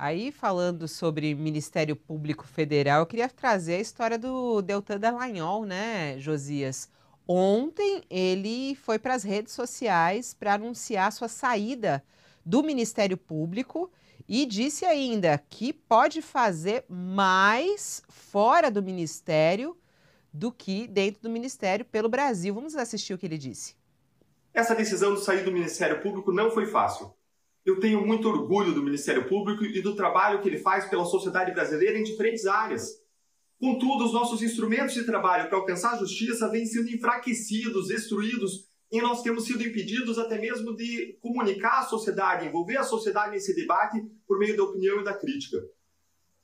Aí, falando sobre Ministério Público Federal, eu queria trazer a história do Deltan Dallagnol, né, Josias? Ontem ele foi para as redes sociais para anunciar sua saída do Ministério Público e disse ainda que pode fazer mais fora do Ministério do que dentro do Ministério pelo Brasil. Vamos assistir o que ele disse. Essa decisão de sair do Ministério Público não foi fácil. Eu tenho muito orgulho do Ministério Público e do trabalho que ele faz pela sociedade brasileira em diferentes áreas. Contudo, os nossos instrumentos de trabalho para alcançar a justiça vêm sendo enfraquecidos, destruídos, e nós temos sido impedidos até mesmo de comunicar à sociedade, envolver a sociedade nesse debate por meio da opinião e da crítica.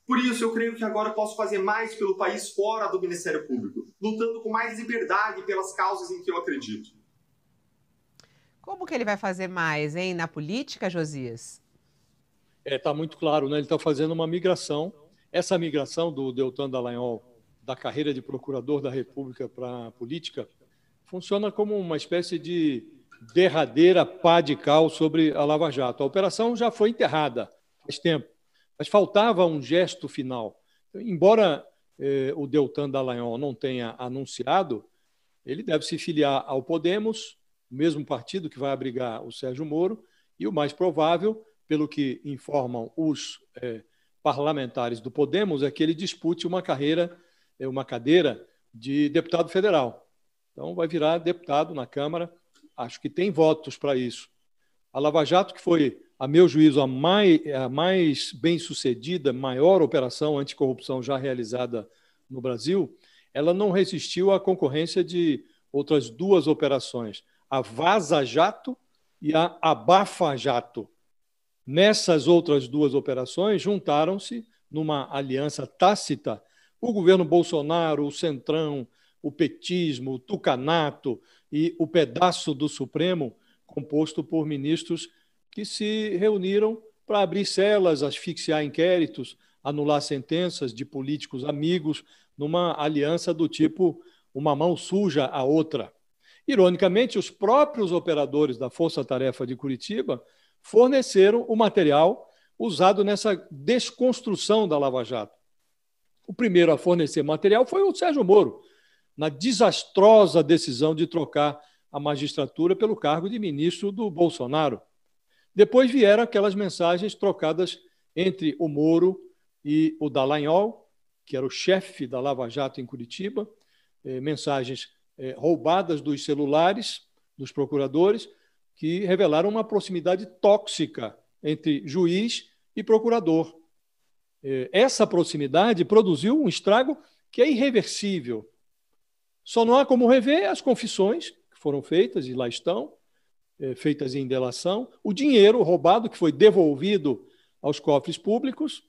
Por isso, eu creio que agora posso fazer mais pelo país fora do Ministério Público, lutando com mais liberdade pelas causas em que eu acredito. Como que ele vai fazer mais, hein, na política, Josias? Está muito claro, né? Ele está fazendo uma migração. Essa migração do Deltan Dallagnol da carreira de procurador da República para a política funciona como uma espécie de derradeira pá de cal sobre a Lava Jato. A operação já foi enterrada faz tempo, mas faltava um gesto final. Embora o Deltan Dallagnol não tenha anunciado, ele deve se filiar ao Podemos, o mesmo partido que vai abrigar o Sérgio Moro, e o mais provável, pelo que informam os parlamentares do Podemos, é que ele dispute uma cadeira de deputado federal. Então, vai virar deputado na Câmara. Acho que tem votos para isso. A Lava Jato, que foi, a meu juízo, a mais bem-sucedida, maior operação anticorrupção já realizada no Brasil, ela não resistiu à concorrência de outras duas operações, a Vaza Jato e a Abafa Jato. Nessas outras duas operações, juntaram-se, numa aliança tácita, o governo Bolsonaro, o Centrão, o petismo, o tucanato e o pedaço do Supremo, composto por ministros que se reuniram para abrir celas, asfixiar inquéritos, anular sentenças de políticos amigos, numa aliança do tipo uma mão suja a outra. Ironicamente, os próprios operadores da Força Tarefa de Curitiba forneceram o material usado nessa desconstrução da Lava Jato. O primeiro a fornecer material foi o Sérgio Moro, na desastrosa decisão de trocar a magistratura pelo cargo de ministro do Bolsonaro. Depois vieram aquelas mensagens trocadas entre o Moro e o Dallagnol, que era o chefe da Lava Jato em Curitiba, mensagens roubadas dos celulares dos procuradores, que revelaram uma proximidade tóxica entre juiz e procurador. Essa proximidade produziu um estrago que é irreversível. Só não há como rever as confissões que foram feitas, e lá estão, feitas em delação, o dinheiro roubado que foi devolvido aos cofres públicos,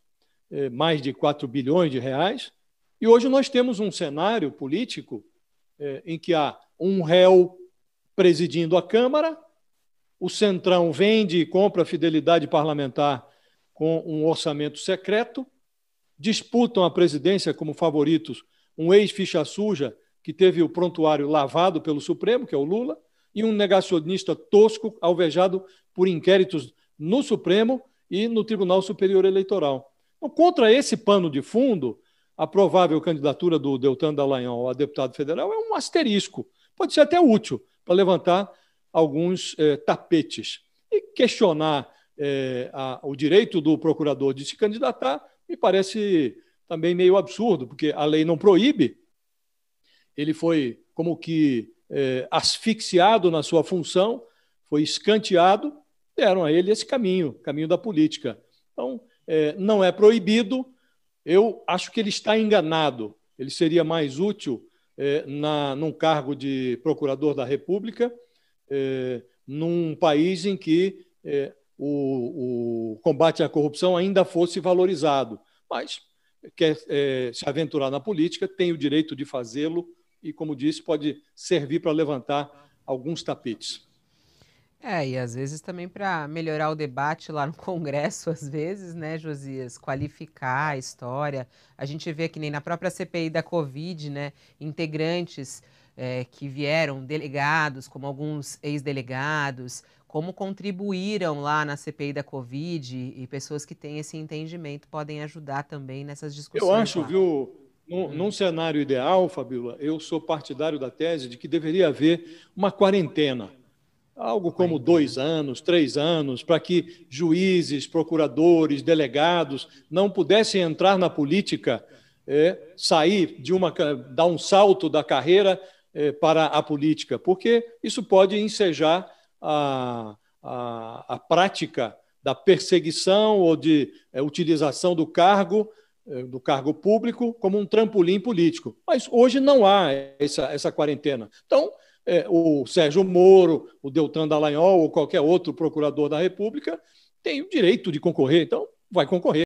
mais de 4 bilhões de reais, e hoje nós temos um cenário político em que há um réu presidindo a Câmara, o Centrão vende e compra fidelidade parlamentar com um orçamento secreto, disputam a presidência como favoritos um ex-ficha suja que teve o prontuário lavado pelo Supremo, que é o Lula, e um negacionista tosco alvejado por inquéritos no Supremo e no Tribunal Superior Eleitoral. Então, contra esse pano de fundo, a provável candidatura do Deltan Dallagnol a deputado federal é um asterisco. Pode ser até útil para levantar alguns tapetes. E questionar o direito do procurador de se candidatar me parece também meio absurdo, porque a lei não proíbe. Ele foi como que asfixiado na sua função, foi escanteado, deram a ele esse caminho da política. Então, não é proibido. Eu acho que ele está enganado. Ele seria mais útil num cargo de procurador da República, num país em que o combate à corrupção ainda fosse valorizado. Mas quer se aventurar na política, tem o direito de fazê-lo e, como disse, pode servir para levantar alguns tapetes. E às vezes também para melhorar o debate lá no Congresso, às vezes, né, Josias, qualificar a história. A gente vê que nem na própria CPI da Covid, né, integrantes que vieram, delegados, como alguns ex-delegados, como contribuíram lá na CPI da Covid e pessoas que têm esse entendimento podem ajudar também nessas discussões. Eu acho, lá. viu, num cenário ideal, Fabíola, eu sou partidário da tese de que deveria haver uma quarentena, algo como 2 anos, 3 anos, para que juízes, procuradores, delegados não pudessem entrar na política, sair dar um salto da carreira para a política, porque isso pode ensejar a prática da perseguição ou de utilização do cargo público como um trampolim político. Mas hoje não há essa quarentena. Então, o Sérgio Moro, o Deltan Dallagnol ou qualquer outro procurador da República tem o direito de concorrer, então vai concorrer.